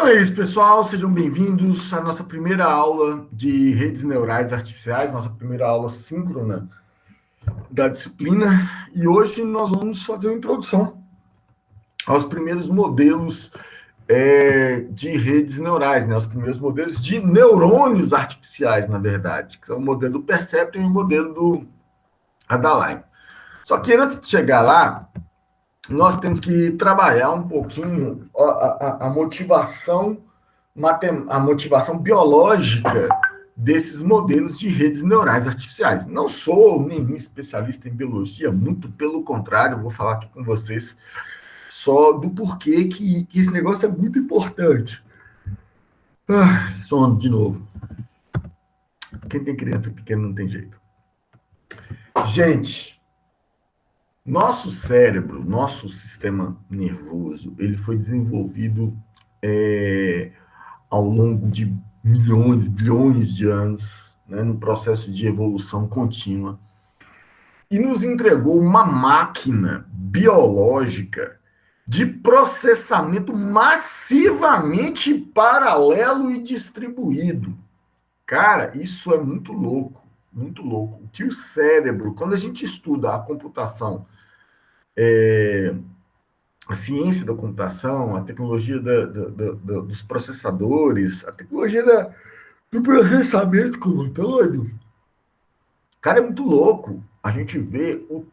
Então é isso, pessoal. Sejam bem-vindos à nossa primeira aula de redes neurais artificiais, nossa primeira aula síncrona da disciplina. E hoje nós vamos fazer uma introdução aos primeiros modelos de redes neurais, né? Os primeiros modelos de neurônios artificiais, na verdade, que são o modelo do Perceptron e o modelo do Adaline. Só que antes de chegar lá, nós temos que trabalhar um pouquinho a motivação a motivação biológica desses modelos de redes neurais artificiais. Não sou nenhum especialista em biologia, muito pelo contrário, vou falar aqui com vocês só do porquê que esse negócio é muito importante. Sono de novo. Quem tem criança pequena não tem jeito. Gente, nosso cérebro, nosso sistema nervoso, ele foi desenvolvido ao longo de milhões, bilhões de anos, né, no processo de evolução contínua, e nos entregou uma máquina biológica de processamento massivamente paralelo e distribuído. Cara, isso é muito louco, muito louco. O que o cérebro, quando a gente estuda a computação, a ciência da computação, a tecnologia dos processadores, a tecnologia do processamento como um todo, cara, é muito louco. A gente vê o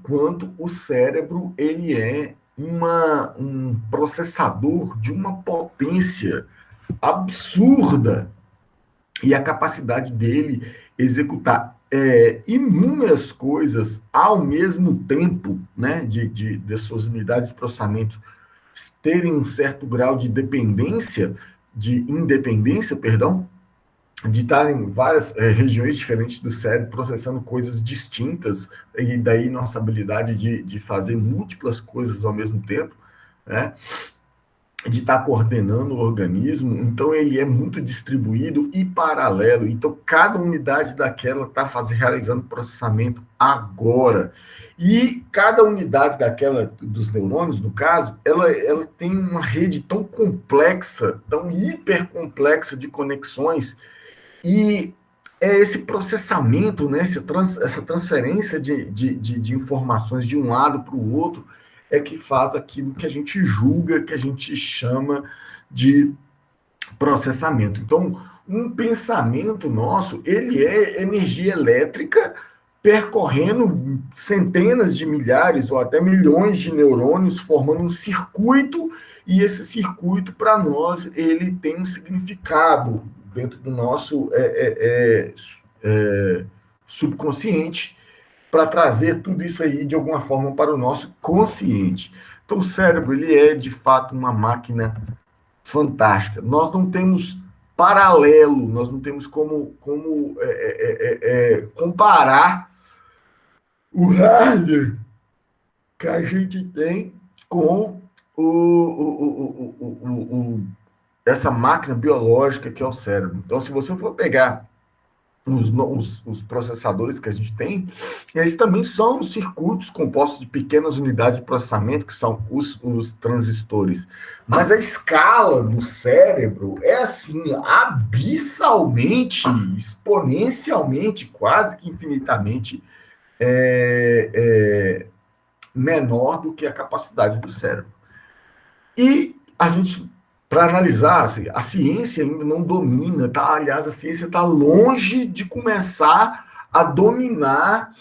quanto o cérebro ele é um processador de uma potência absurda e a capacidade dele executar inúmeras coisas ao mesmo tempo, né, de suas unidades de processamento terem um certo grau de independência, perdão, de estar em várias regiões diferentes do cérebro, processando coisas distintas, e daí nossa habilidade de fazer múltiplas coisas ao mesmo tempo, né? De estar coordenando o organismo. Então ele é muito distribuído e paralelo, então cada unidade daquela está realizando processamento agora, e cada unidade daquela, dos neurônios, no caso, ela tem uma rede tão complexa, tão hipercomplexa de conexões, e é esse processamento, né, essa transferência de informações de um lado para o outro, é que faz aquilo que a gente julga, que a gente chama de processamento. Então, um pensamento nosso, ele é energia elétrica percorrendo centenas de milhares ou até milhões de neurônios, formando um circuito, e esse circuito, para nós, ele tem um significado dentro do nosso subconsciente, para trazer tudo isso aí de alguma forma para o nosso consciente. Então, o cérebro, ele é de fato uma máquina fantástica. Nós não temos paralelo, nós não temos como comparar o hardware que a gente tem com essa máquina biológica que é o cérebro. Então, se você for pegar os processadores que a gente tem, eles também são circuitos compostos de pequenas unidades de processamento, que são os transistores. Mas a escala do cérebro é assim, abissalmente, exponencialmente, quase que infinitamente menor do que a capacidade do cérebro. E a gente, para analisar, assim, a ciência ainda não domina, tá? Aliás, a ciência está longe de começar a dominar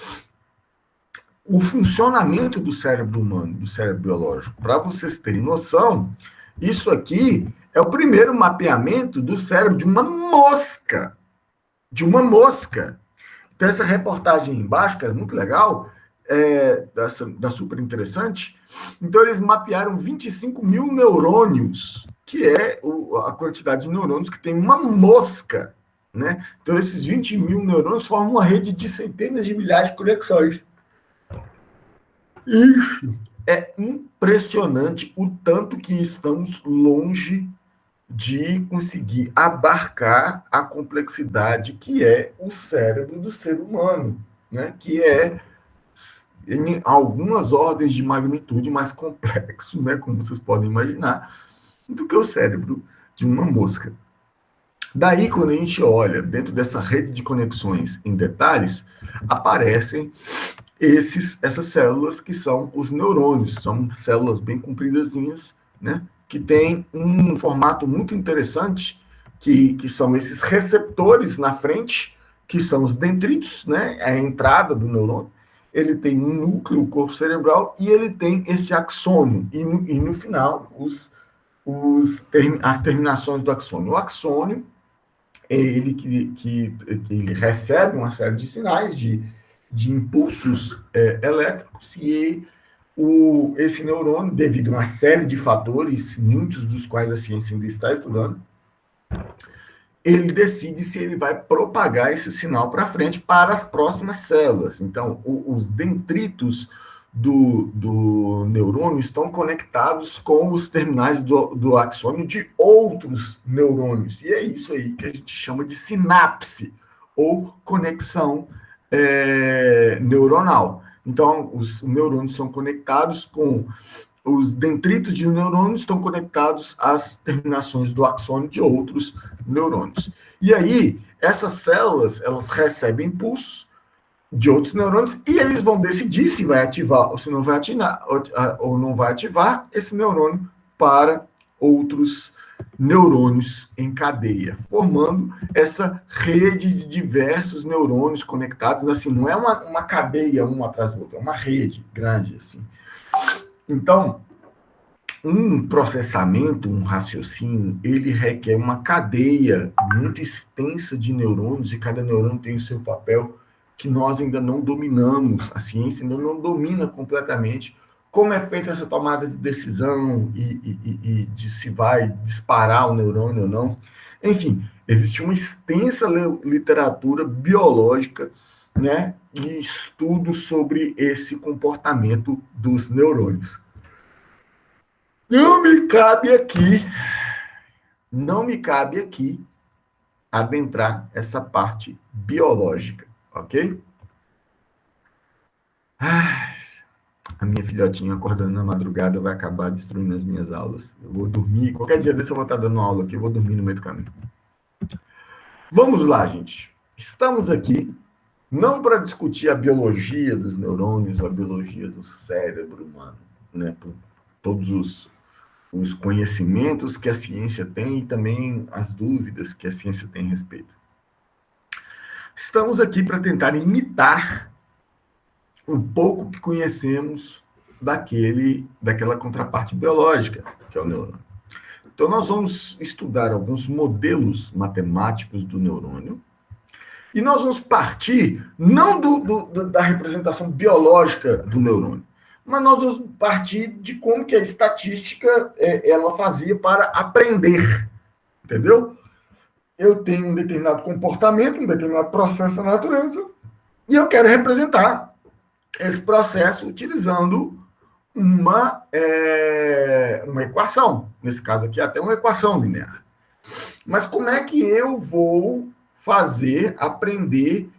o funcionamento do cérebro humano, do cérebro biológico. Para vocês terem noção, isso aqui é o primeiro mapeamento do cérebro de uma mosca. De uma mosca. Então, essa reportagem embaixo, que é muito legal, da super interessante. Então, eles mapearam 25 mil neurônios, que é a quantidade de neurônios que tem uma mosca, né? Então, esses 20 mil neurônios formam uma rede de centenas de milhares de conexões. Isso é impressionante o tanto que estamos longe de conseguir abarcar a complexidade que é o cérebro do ser humano, né? Que é em algumas ordens de magnitude mais complexo, né, como vocês podem imaginar, do que o cérebro de uma mosca. Daí, quando a gente olha dentro dessa rede de conexões em detalhes, aparecem essas células que são os neurônios, são células bem compridazinhas, né, que têm um formato muito interessante, que são esses receptores na frente, que são os dendritos, né, a entrada do neurônio. Ele tem um núcleo, o corpo cerebral, e ele tem esse axônio, e no final, as terminações do axônio. O axônio é ele que ele recebe uma série de sinais, de impulsos elétricos, e esse neurônio, devido a uma série de fatores, muitos dos quais a ciência ainda está estudando, ele decide se ele vai propagar esse sinal para frente para as próximas células. Então, os dendritos do neurônio estão conectados com os terminais do axônio de outros neurônios. E é isso aí que a gente chama de sinapse, ou conexão neuronal. Então, os neurônios são conectados com os dendritos de neurônios estão conectados às terminações do axônio de outros neurônios. E aí, essas células, elas recebem impulsos de outros neurônios e eles vão decidir se vai ativar ou se não vai ativar, ou não vai ativar esse neurônio para outros neurônios em cadeia, formando essa rede de diversos neurônios conectados. Assim, não é uma cadeia um atrás do outro, é uma rede grande, assim. Então, um processamento, um raciocínio, ele requer uma cadeia muito extensa de neurônios, e cada neurônio tem o seu papel que nós ainda não dominamos, a ciência ainda não domina completamente como é feita essa tomada de decisão e de se vai disparar o neurônio ou não. Enfim, existe uma extensa literatura biológica, né, e estudos sobre esse comportamento dos neurônios. Não me cabe aqui adentrar essa parte biológica, ok? A minha filhotinha acordando na madrugada vai acabar destruindo as minhas aulas. Eu vou dormir, qualquer dia desse eu vou estar dando aula aqui, eu vou dormir no meio do caminho. Vamos lá, gente. Estamos aqui não para discutir a biologia dos neurônios, a biologia do cérebro humano, né? Por todos os conhecimentos que a ciência tem e também as dúvidas que a ciência tem a respeito. Estamos aqui para tentar imitar um pouco que conhecemos daquela contraparte biológica, que é o neurônio. Então, nós vamos estudar alguns modelos matemáticos do neurônio, e nós vamos partir não da representação biológica do neurônio, mas nós vamos partir de como que a estatística ela fazia para aprender, entendeu? Eu tenho um determinado comportamento, um determinado processo da natureza, e eu quero representar esse processo utilizando uma equação. Nesse caso aqui, até uma equação linear. Mas como é que eu vou aprender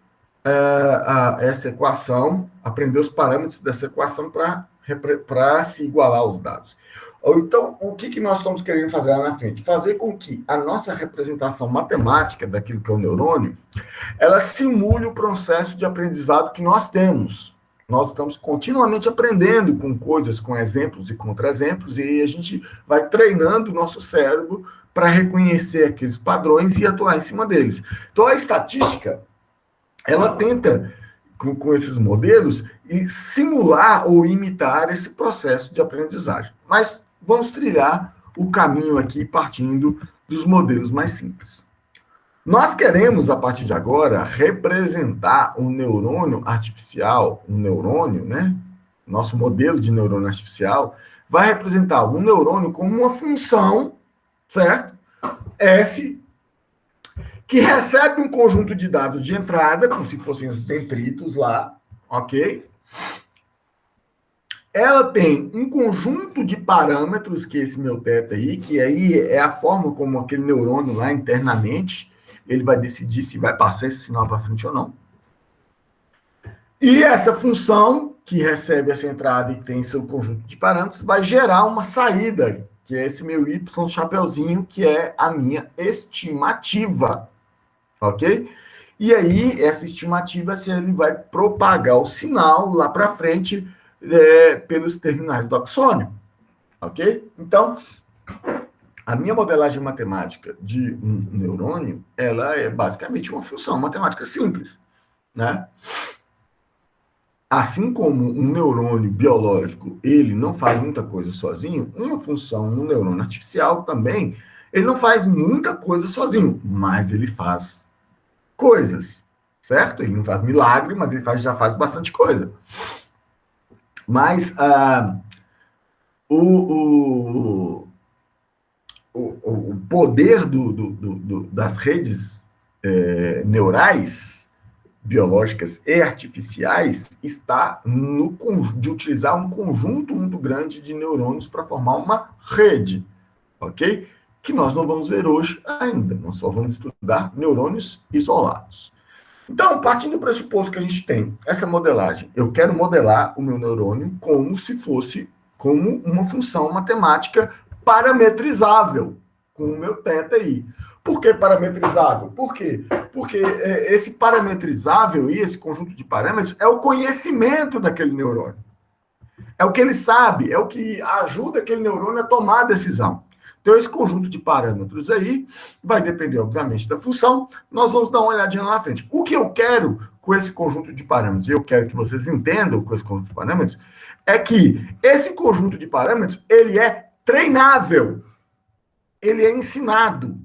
essa equação, aprender os parâmetros dessa equação para se igualar aos dados? Ou então, o que nós estamos querendo fazer lá na frente? Fazer com que a nossa representação matemática daquilo que é o neurônio, ela simule o processo de aprendizado que nós temos. Nós estamos continuamente aprendendo com coisas, com exemplos e contra-exemplos, e aí a gente vai treinando o nosso cérebro para reconhecer aqueles padrões e atuar em cima deles. Então, a estatística, ela tenta, com esses modelos, simular ou imitar esse processo de aprendizagem. Mas vamos trilhar o caminho aqui partindo dos modelos mais simples. Nós queremos, a partir de agora, representar um neurônio artificial, um neurônio, né? Nosso modelo de neurônio artificial vai representar um neurônio como uma função, certo? F, que recebe um conjunto de dados de entrada, como se fossem os dendritos lá, ok? Ela tem um conjunto de parâmetros, que é esse meu teta aí, que aí é a forma como aquele neurônio lá internamente, ele vai decidir se vai passar esse sinal para frente ou não. E essa função, que recebe essa entrada e tem seu conjunto de parâmetros, vai gerar uma saída, que é esse meu y chapeuzinho, que é a minha estimativa, ok? E aí, essa estimativa, se ele vai propagar o sinal lá para frente pelos terminais do axônio, ok? Então, a minha modelagem matemática de um neurônio, ela é basicamente uma função matemática simples, né? Assim como um neurônio biológico, ele não faz muita coisa sozinho, uma função, um neurônio artificial também, ele não faz muita coisa sozinho, mas ele faz coisas, certo? Ele não faz milagre, mas ele já faz bastante coisa. Mas o, o poder das redes neurais, biológicas e artificiais, está de utilizar um conjunto muito grande de neurônios para formar uma rede, ok? Que nós não vamos ver hoje ainda, nós só vamos estudar neurônios isolados. Então, partindo do pressuposto que a gente tem essa modelagem, eu quero modelar o meu neurônio como se fosse como uma função matemática parametrizável, com o meu θ aí. Por que parametrizável? Por quê? Porque esse parametrizável e esse conjunto de parâmetros é o conhecimento daquele neurônio. É o que ele sabe, é o que ajuda aquele neurônio a tomar a decisão. Então, esse conjunto de parâmetros aí vai depender, obviamente, da função. Nós vamos dar uma olhadinha lá na frente. O que eu quero com esse conjunto de parâmetros, eu quero que vocês entendam com esse conjunto de parâmetros, é que esse conjunto de parâmetros, ele é treinável. Ele é ensinado.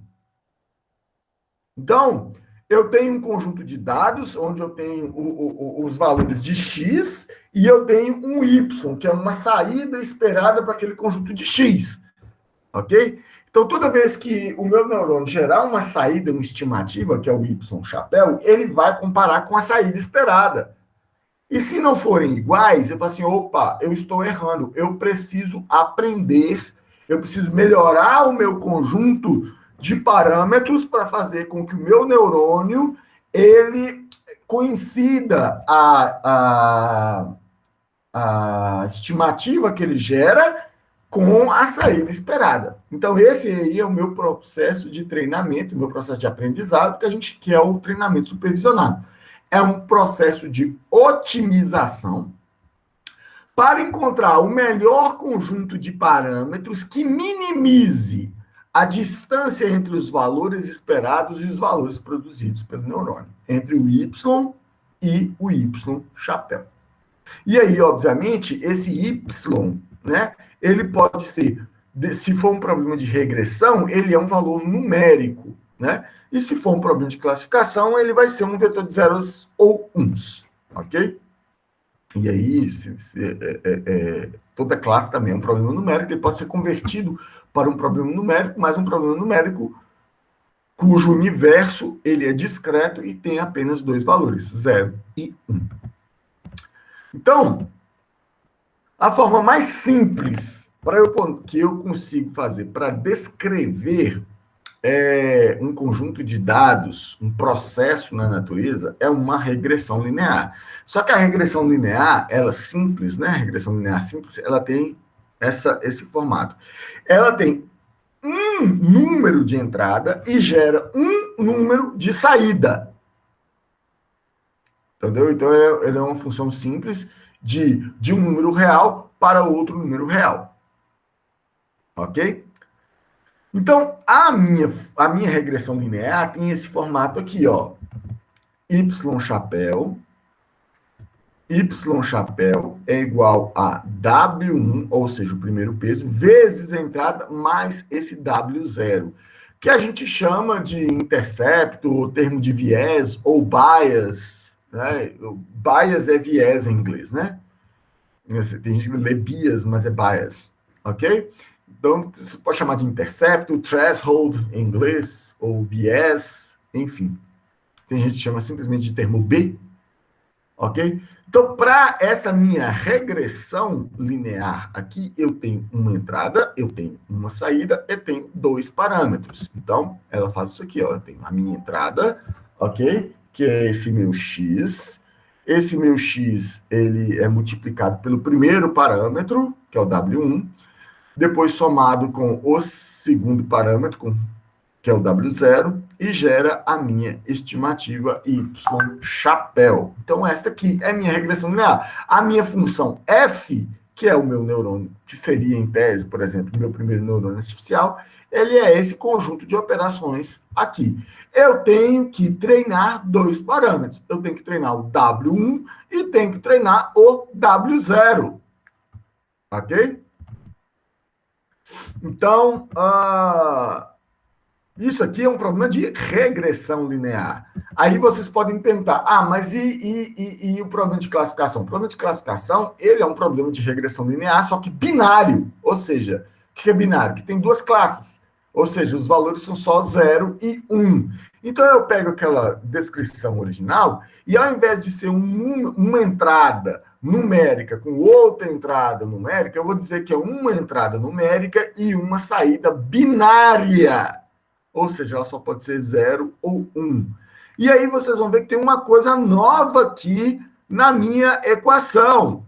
Então, eu tenho um conjunto de dados, onde eu tenho os valores de x, e eu tenho um y, que é uma saída esperada para aquele conjunto de x. Ok? Então, toda vez que o meu neurônio gerar uma saída, uma estimativa, que é o y chapéu, ele vai comparar com a saída esperada. E se não forem iguais, eu falo assim, opa, eu estou errando, eu preciso aprender, eu preciso melhorar o meu conjunto de parâmetros para fazer com que o meu neurônio, ele coincida a estimativa que ele gera com a saída esperada. Então, esse aí é o meu processo de treinamento, o meu processo de aprendizado, que a gente quer o treinamento supervisionado. É um processo de otimização para encontrar o melhor conjunto de parâmetros que minimize a distância entre os valores esperados e os valores produzidos pelo neurônio, entre o y e o y chapéu. E aí, obviamente, esse y, né, ele pode ser, se for um problema de regressão, ele é um valor numérico, né? E se for um problema de classificação, ele vai ser um vetor de zeros ou uns, ok? E aí, toda classe também é um problema numérico, ele pode ser convertido para um problema numérico, mas um problema numérico cujo universo ele é discreto e tem apenas dois valores, 0 e 1. Então, a forma mais simples que eu consigo fazer para descrever um conjunto de dados, um processo na natureza, é uma regressão linear. Só que a regressão linear, ela simples, né? A regressão linear simples, ela tem esse formato. Ela tem um número de entrada e gera um número de saída. Entendeu? Então, ele é uma função simples de um número real para outro número real. Ok? Então, a minha regressão linear tem esse formato aqui, ó. Y chapéu é igual a W1, ou seja, o primeiro peso, vezes a entrada, mais esse W0, que a gente chama de intercepto, ou termo de viés, ou bias, né? Bias é viés em inglês, né? Tem gente que lê bias, mas é bias, ok? Então, você pode chamar de intercepto, threshold em inglês, ou viés, enfim. Tem gente que chama simplesmente de termo B, ok? Então, para essa minha regressão linear aqui, eu tenho uma entrada, eu tenho uma saída e tenho dois parâmetros. Então, ela faz isso aqui, ó. Eu tenho a minha entrada, ok? Que é esse meu x. Esse meu x, ele é multiplicado pelo primeiro parâmetro, que é o W1. depois somado com o segundo parâmetro, que é o W0, e gera a minha estimativa Y chapéu. Então, esta aqui é minha regressão linear. A minha função f, que é o meu neurônio, que seria, em tese, por exemplo, o meu primeiro neurônio artificial, ele é esse conjunto de operações aqui. Eu tenho que treinar dois parâmetros. Eu tenho que treinar o W1 e tenho que treinar o W0. Ok? Então, isso aqui é um problema de regressão linear. Aí vocês podem perguntar, mas e o problema de classificação? O problema de classificação, ele é um problema de regressão linear, só que binário. Ou seja, o que é binário? Que tem duas classes. Ou seja, os valores são só 0 e 1. Então, eu pego aquela descrição original e, ao invés de ser uma entrada numérica com outra entrada numérica, eu vou dizer que é uma entrada numérica e uma saída binária. Ou seja, ela só pode ser 0 ou 1. E aí vocês vão ver que tem uma coisa nova aqui na minha equação.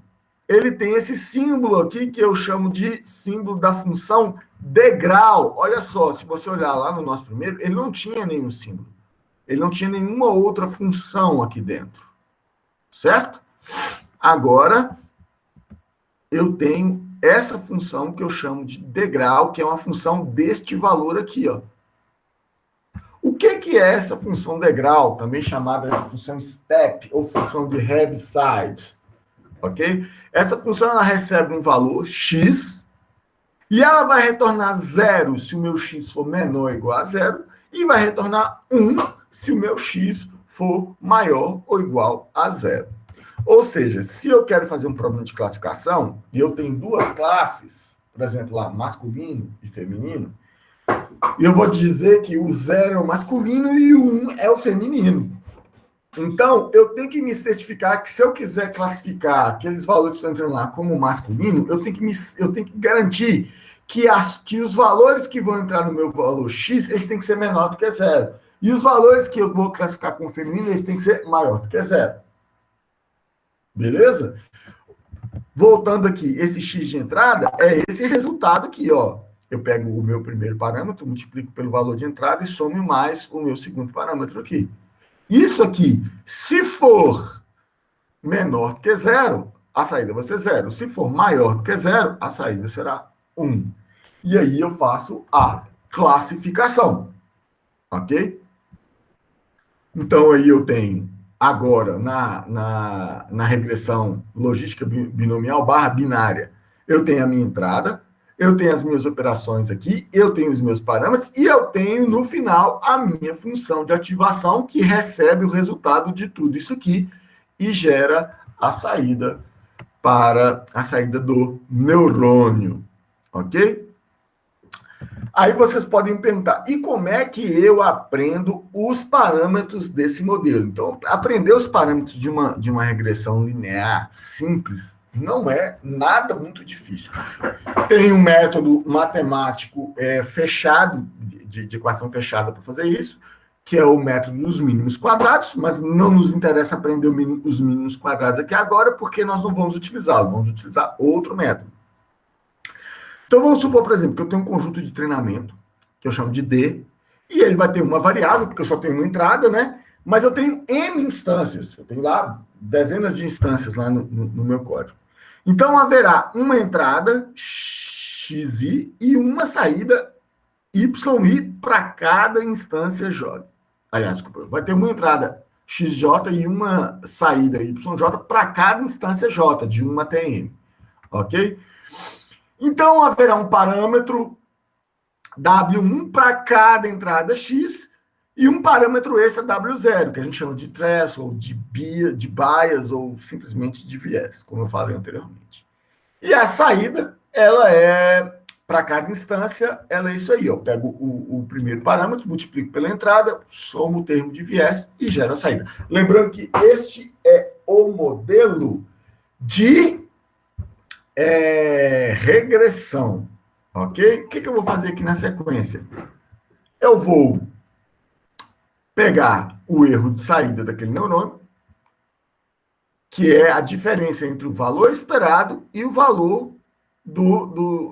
Ele tem esse símbolo aqui que eu chamo de símbolo da função degrau. Olha só, se você olhar lá no nosso primeiro, ele não tinha nenhum símbolo. Ele não tinha nenhuma outra função aqui dentro. Certo? Agora, eu tenho essa função que eu chamo de degrau, que é uma função deste valor aqui, ó. O que é essa função degrau, também chamada de função step ou função de Heaviside? Ok? Essa função ela recebe um valor x e ela vai retornar 0 se o meu x for menor ou igual a 0 e vai retornar 1 se o meu x for maior ou igual a 0. Ou seja, se eu quero fazer um problema de classificação e eu tenho duas classes, por exemplo, lá, masculino e feminino, e eu vou dizer que o 0 é o masculino e o 1 é o feminino. Então, eu tenho que me certificar que se eu quiser classificar aqueles valores que estão entrando lá como masculino, eu tenho que garantir que os valores que vão entrar no meu valor X, eles têm que ser menor do que 0. E os valores que eu vou classificar como feminino, eles têm que ser maior do que 0. Beleza? Voltando aqui, esse X de entrada é esse resultado aqui, ó. Eu pego o meu primeiro parâmetro, multiplico pelo valor de entrada e somo mais o meu segundo parâmetro aqui. Isso aqui, se for menor que 0, a saída vai ser 0. Se for maior do que 0, a saída será 1. E aí eu faço a classificação. Ok? Então, aí eu tenho, agora, na regressão logística binomial barra binária, eu tenho a minha entrada, eu tenho as minhas operações aqui, eu tenho os meus parâmetros e eu tenho, no final, a minha função de ativação que recebe o resultado de tudo isso aqui e gera a saída para a saída do neurônio, ok? Aí vocês podem me perguntar, e como é que eu aprendo os parâmetros desse modelo? Então, aprender os parâmetros de uma regressão linear simples não é nada muito difícil. Tem um método matemático fechado, de equação fechada para fazer isso, que é o método dos mínimos quadrados, mas não nos interessa aprender os mínimos quadrados aqui agora, porque nós não vamos utilizá-lo, vamos utilizar outro método. Então, vamos supor, por exemplo, que eu tenho um conjunto de treinamento, que eu chamo de D, e ele vai ter uma variável, porque eu só tenho uma entrada, né? Mas eu tenho N instâncias, eu tenho lá dezenas de instâncias lá no meu código. Então, haverá uma entrada XI e uma saída YI para cada instância J. Aliás, desculpa, vai ter uma entrada XJ e uma saída YJ para cada instância J, de 1 até N. Ok? Então, haverá um parâmetro W1 para cada entrada X e um parâmetro extra W0, que a gente chama de threshold, de bias ou simplesmente de viés, como eu falei anteriormente. E a saída, ela é, para cada instância, ela é isso aí. Eu pego o primeiro parâmetro, multiplico pela entrada, somo o termo de viés e gero a saída. Lembrando que este é o modelo de regressão, ok? O que eu vou fazer aqui na sequência? Eu vou pegar o erro de saída daquele neurônio, que é a diferença entre o valor esperado e o valor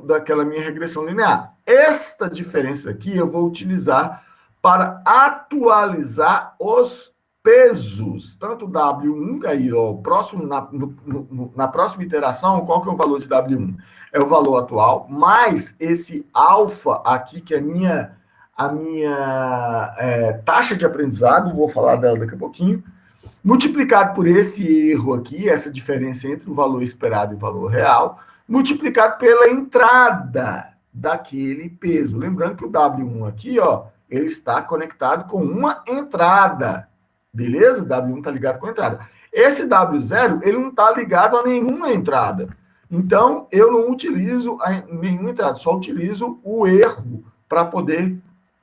daquela minha regressão linear. Esta diferença aqui eu vou utilizar para atualizar os pesos, tanto W1, aí, ó, próximo, na próxima iteração, qual que é o valor de W1? É o valor atual, mais esse alfa aqui, que é a minha taxa de aprendizado, vou falar dela daqui a pouquinho, multiplicado por esse erro aqui, essa diferença entre o valor esperado e o valor real, multiplicado pela entrada daquele peso. Lembrando que o W1 aqui, ó, ele está conectado com uma entrada, beleza? W1 está ligado com a entrada. Esse W0, ele não está ligado a nenhuma entrada. Então, eu não utilizo nenhuma entrada, só utilizo o erro para poder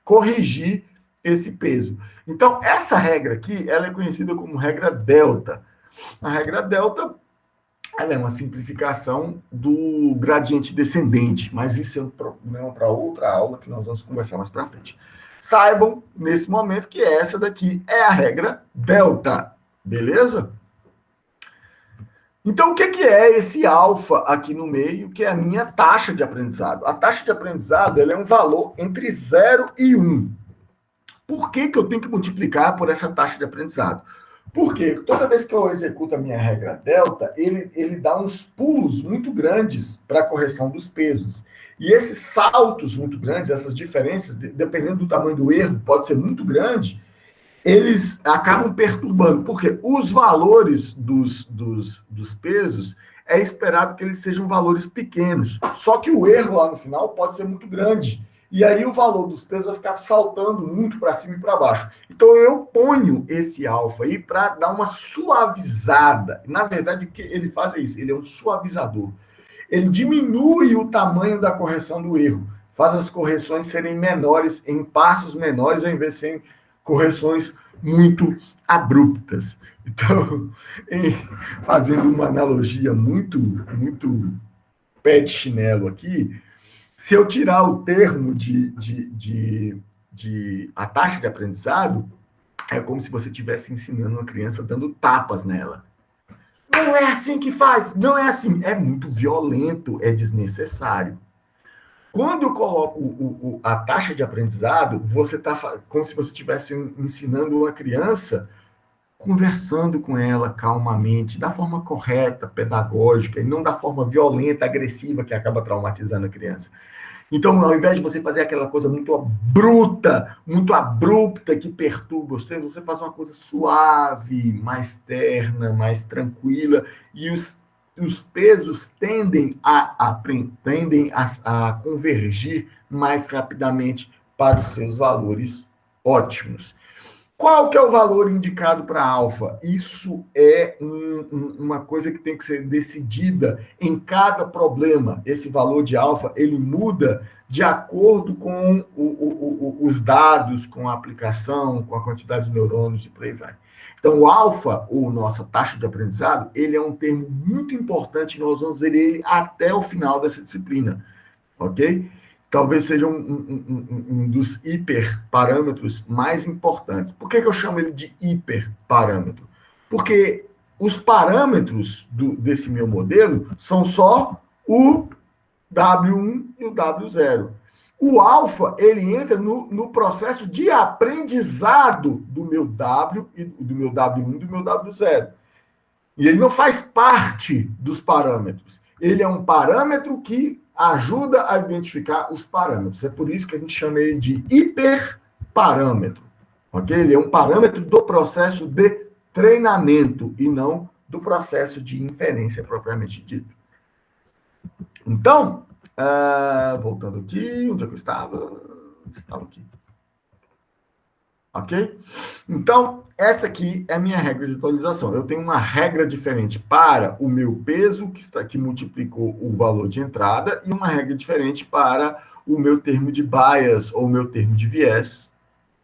corrigir esse peso. Então, essa regra aqui, ela é conhecida como regra delta. A regra delta, ela é uma simplificação do gradiente descendente, mas isso é um problema para outra aula que nós vamos conversar mais para frente. Saibam, nesse momento, que essa daqui é a regra delta, beleza? Então, o que é esse alfa aqui no meio, que é a minha taxa de aprendizado? A taxa de aprendizado, ela é um valor entre 0 e 1. Por que eu tenho que multiplicar por essa taxa de aprendizado? Porque toda vez que eu executo a minha regra delta, ele dá uns pulos muito grandes para a correção dos pesos. E esses saltos muito grandes, essas diferenças, dependendo do tamanho do erro, pode ser muito grande, eles acabam perturbando, porque os valores dos pesos é esperado que eles sejam valores pequenos. Só que o erro lá no final pode ser muito grande. E aí o valor dos pesos vai ficar saltando muito para cima e para baixo. Então eu ponho esse alfa aí para dar uma suavizada. Na verdade, o que ele faz é isso, ele é um suavizador. Ele diminui o tamanho da correção do erro, faz as correções serem menores, em passos menores, ao invés de serem correções muito abruptas. Então, fazendo uma analogia muito pé de chinelo aqui, se eu tirar o termo a taxa de aprendizado, é como se você estivesse ensinando uma criança dando tapas nela. Não é assim que faz, não é assim. É muito violento, é desnecessário. Quando eu coloco a taxa de aprendizado, você está como se você estivesse ensinando uma criança, conversando com ela calmamente, da forma correta, pedagógica, e não da forma violenta, agressiva, que acaba traumatizando a criança. Então, ao invés de você fazer aquela coisa muito bruta, muito abrupta, que perturba os treinos, você faz uma coisa suave, mais terna, mais tranquila, e os pesos tendem a convergir mais rapidamente para os seus valores ótimos. Qual que é o valor indicado para alfa? Isso é uma coisa que tem que ser decidida em cada problema. Esse valor de alfa, ele muda de acordo com os dados, com a aplicação, com a quantidade de neurônios e por aí vai. Então, o alfa, ou nossa taxa de aprendizado, ele é um termo muito importante, nós vamos ver ele até o final dessa disciplina, ok? Talvez seja um dos hiperparâmetros mais importantes. Por que eu chamo ele de hiperparâmetro? Porque os parâmetros desse meu modelo são só o W1 e o W0. O alfa, ele entra no processo de aprendizado do meu W, do meu W1 e do meu W0. E ele não faz parte dos parâmetros. Ele é um parâmetro que ajuda a identificar os parâmetros. É por isso que a gente chama ele de hiperparâmetro. Ok? Ele é um parâmetro do processo de treinamento e não do processo de inferência propriamente dito. Então, voltando aqui, onde é que eu estava? Estava aqui. Ok? Então, essa aqui é a minha regra de atualização. Eu tenho uma regra diferente para o meu peso, que multiplicou o valor de entrada, e uma regra diferente para o meu termo de bias ou o meu termo de viés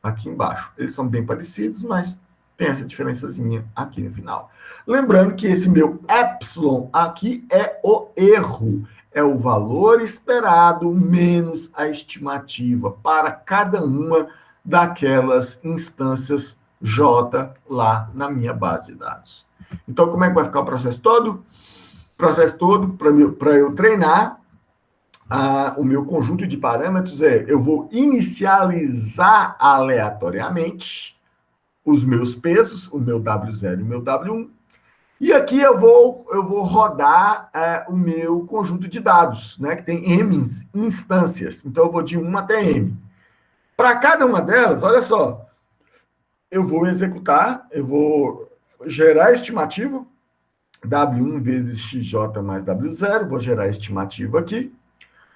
aqui embaixo. Eles são bem parecidos, mas tem essa diferençazinha aqui no final. Lembrando que esse meu epsilon aqui é o erro. É o valor esperado menos a estimativa para cada uma daquelas instâncias J lá na minha base de dados. Então, como é que vai ficar o processo todo? O processo todo, para eu treinar, o meu conjunto de parâmetros eu vou inicializar aleatoriamente os meus pesos, o meu W0 e o meu W1, e aqui eu vou rodar o meu conjunto de dados, né, que tem M instâncias. Então, eu vou de 1 até M. Para cada uma delas, olha só, eu vou executar, eu vou gerar a estimativa, W1 vezes XJ mais W0, vou gerar a estimativa aqui,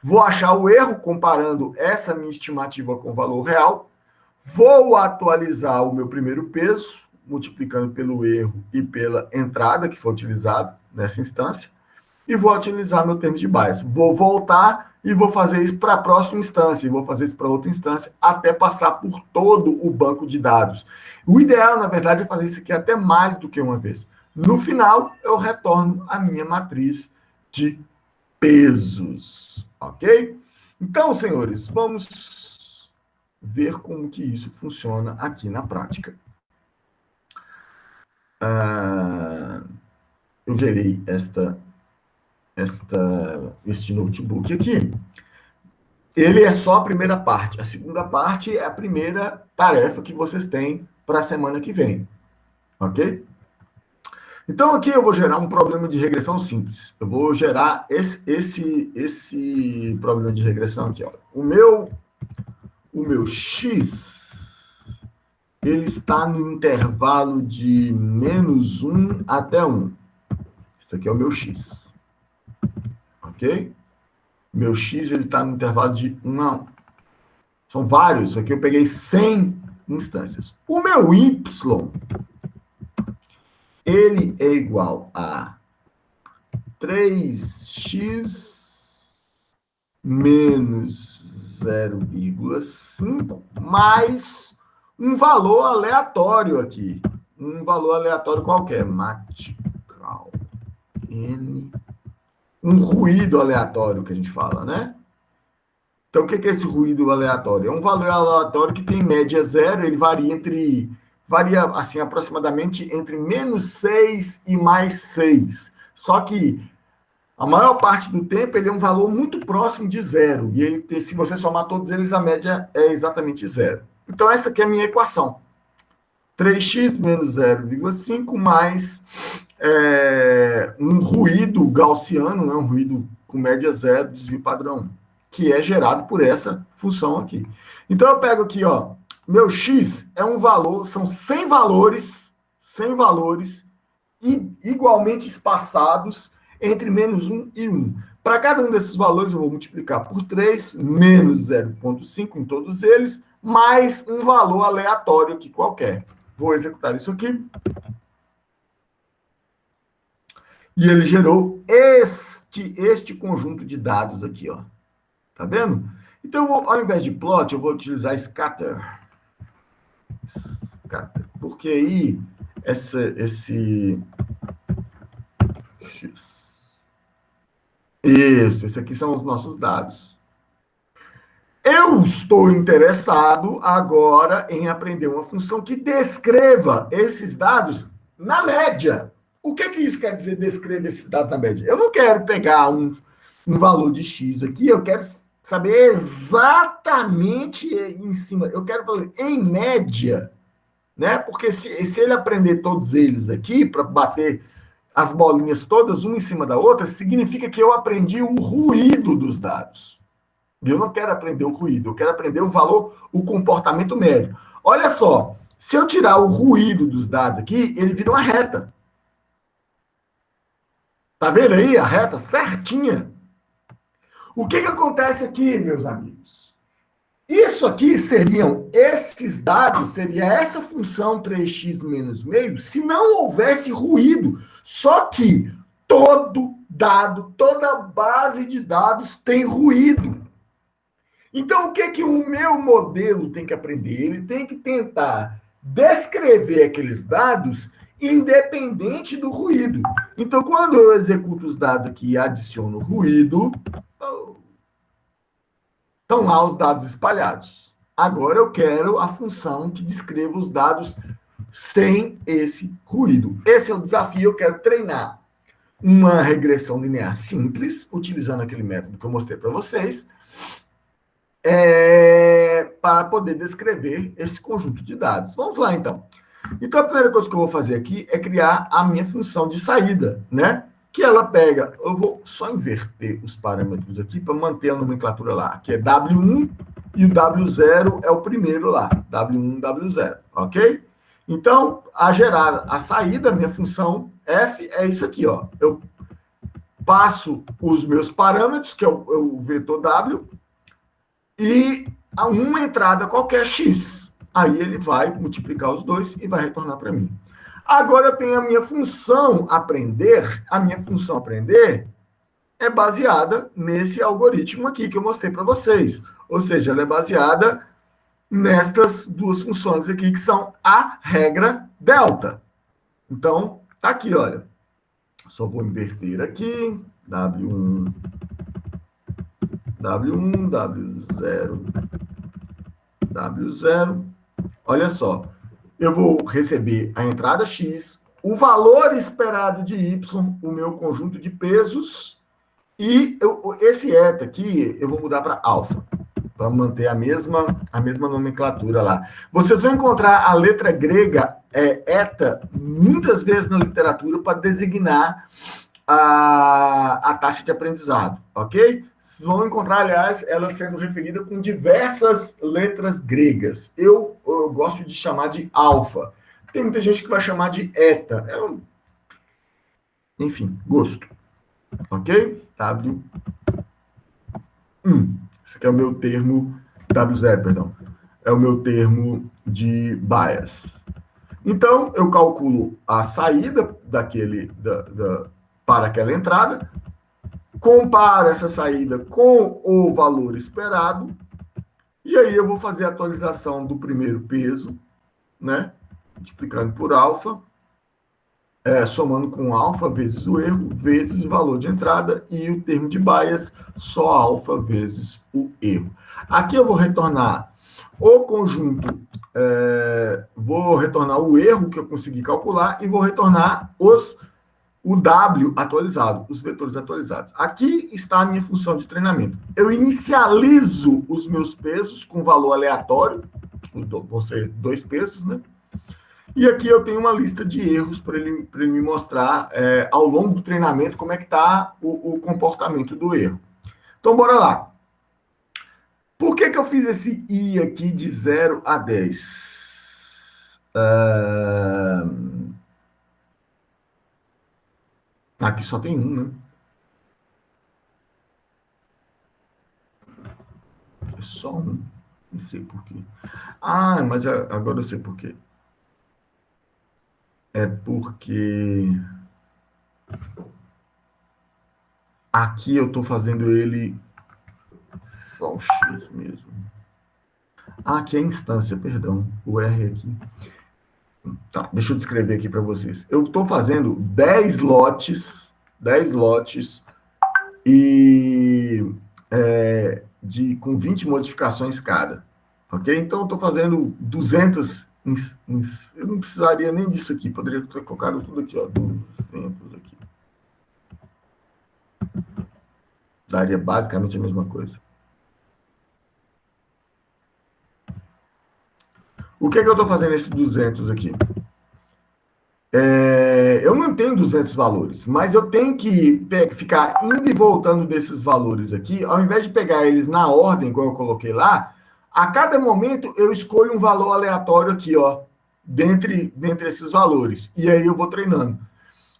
vou achar o erro comparando essa minha estimativa com o valor real, vou atualizar o meu primeiro peso, multiplicando pelo erro e pela entrada que foi utilizada nessa instância, e vou utilizar meu termo de bias. Vou voltar e vou fazer isso para a próxima instância, e vou fazer isso para outra instância, até passar por todo o banco de dados. O ideal, na verdade, é fazer isso aqui até mais do que uma vez. No final, eu retorno a minha matriz de pesos, ok? Então, senhores, vamos ver como que isso funciona aqui na prática. Eu gerei este notebook aqui. Ele é só a primeira parte. A segunda parte é a primeira tarefa que vocês têm para a semana que vem, ok? Então, aqui eu vou gerar um problema de regressão simples. Eu vou gerar esse problema de regressão aqui. Ó. O meu x, ele está no intervalo de -1 até 1. Isso aqui é o meu x. Ok? Meu x, ele está no intervalo de 1 a 1. São vários. Aqui eu peguei 100 instâncias. O meu y, ele é igual a 3x menos 0,5 mais um valor aleatório aqui. Um valor aleatório qualquer. Matical. N. Um ruído aleatório que a gente fala, né? Então, o que é esse ruído aleatório? É um valor aleatório que tem média zero, ele varia assim, aproximadamente entre -6 e +6. Só que a maior parte do tempo ele é um valor muito próximo de zero. E ele, se você somar todos eles, a média é exatamente zero. Então, essa aqui é a minha equação. 3x menos 0,5 mais um ruído gaussiano, né, um ruído com média zero, desvio padrão 1, que é gerado por essa função aqui. Então, eu pego aqui, ó, meu x é um valor, são 100 valores igualmente espaçados entre -1 e 1. Para cada um desses valores, eu vou multiplicar por 3, menos 0,5 em todos eles, mais um valor aleatório aqui qualquer. Vou executar isso aqui. E ele gerou este conjunto de dados aqui, ó. Tá vendo? Então, ao invés de plot, eu vou utilizar scatter. Porque aí, esse X. Isso, esses aqui são os nossos dados. Eu estou interessado agora em aprender uma função que descreva esses dados na média. O que isso quer dizer, descrever esses dados na média? Eu não quero pegar um valor de X aqui, eu quero saber exatamente em cima. Eu quero falar em média, né? Porque se ele aprender todos eles aqui, para bater as bolinhas todas uma em cima da outra, significa que eu aprendi o ruído dos dados. Eu não quero aprender o ruído, eu quero aprender o valor, o comportamento médio. Olha só, se eu tirar o ruído dos dados aqui, ele vira uma reta. Tá vendo aí a reta certinha? O que acontece aqui, meus amigos? Isso aqui seriam, esses dados, seria essa função 3x menos meio, se não houvesse ruído. Só que todo dado, toda base de dados tem ruído. Então, o que o meu modelo tem que aprender? Ele tem que tentar descrever aqueles dados independente do ruído. Então, quando eu executo os dados aqui e adiciono ruído, estão lá os dados espalhados. Agora eu quero a função que descreva os dados sem esse ruído. Esse é o desafio, eu quero treinar. uma regressão linear simples, utilizando aquele método que eu mostrei para vocês, para poder descrever esse conjunto de dados. Vamos lá, então. Então, a primeira coisa que eu vou fazer aqui é criar a minha função de saída, né? Que ela pega, eu vou só inverter os parâmetros aqui para manter a nomenclatura lá, que é W1 e o W0 é o primeiro lá, W1, W0, ok? Então, a gerar a saída, minha função f é isso aqui, ó. Eu passo os meus parâmetros, que é o vetor W, e a uma entrada qualquer x. Aí ele vai multiplicar os dois e vai retornar para mim. Agora eu tenho a minha função aprender. A minha função aprender é baseada nesse algoritmo aqui que eu mostrei para vocês. Ou seja, ela é baseada nestas duas funções aqui, que são a regra delta. Então, tá aqui, olha. Só vou inverter aqui. W1, W1, W0, W0. Olha só. Eu vou receber a entrada X, o valor esperado de Y, o meu conjunto de pesos, e esse eta aqui eu vou mudar para alfa, para manter a mesma nomenclatura lá. Vocês vão encontrar a letra grega eta muitas vezes na literatura para designar a taxa de aprendizado, ok? Vocês vão encontrar, aliás, ela sendo referida com diversas letras gregas. Eu gosto de chamar de alfa. Tem muita gente que vai chamar de eta. Enfim, gosto. Ok? W1. Esse aqui é o meu termo, W0, perdão. É o meu termo de bias. Então, eu calculo a saída para aquela entrada, comparo essa saída com o valor esperado, e aí eu vou fazer a atualização do primeiro peso, né? Multiplicando por alfa, somando com alfa vezes o erro, vezes o valor de entrada, e o termo de bias, só alfa vezes o erro. Aqui eu vou retornar o conjunto, vou retornar o erro que eu consegui calcular, e vou retornar o W atualizado, os vetores atualizados. Aqui está a minha função de treinamento. Eu inicializo os meus pesos com valor aleatório, vão ser 2 pesos, né? E aqui eu tenho uma lista de erros para ele me mostrar, ao longo do treinamento, como é que está o comportamento do erro. Então, bora lá. Por que eu fiz esse I aqui de 0 a 10? Aqui só tem um, né? É só um. Não sei por quê. Ah, mas agora eu sei por quê. É porque aqui eu estou fazendo ele só o X mesmo. Ah, aqui é a instância, perdão. O R aqui. Tá, deixa eu descrever aqui para vocês. Eu estou fazendo 10 lotes e com 20 modificações cada. Ok? Então, eu estou fazendo 200. Eu não precisaria nem disso aqui. Poderia ter colocado tudo aqui, ó. 200 aqui. Daria basicamente a mesma coisa. O que eu estou fazendo esses 200 aqui? Eu não tenho 200 valores, mas eu tenho que ficar indo e voltando desses valores aqui, ao invés de pegar eles na ordem, igual eu coloquei lá, a cada momento eu escolho um valor aleatório aqui, ó, dentre esses valores, e aí eu vou treinando.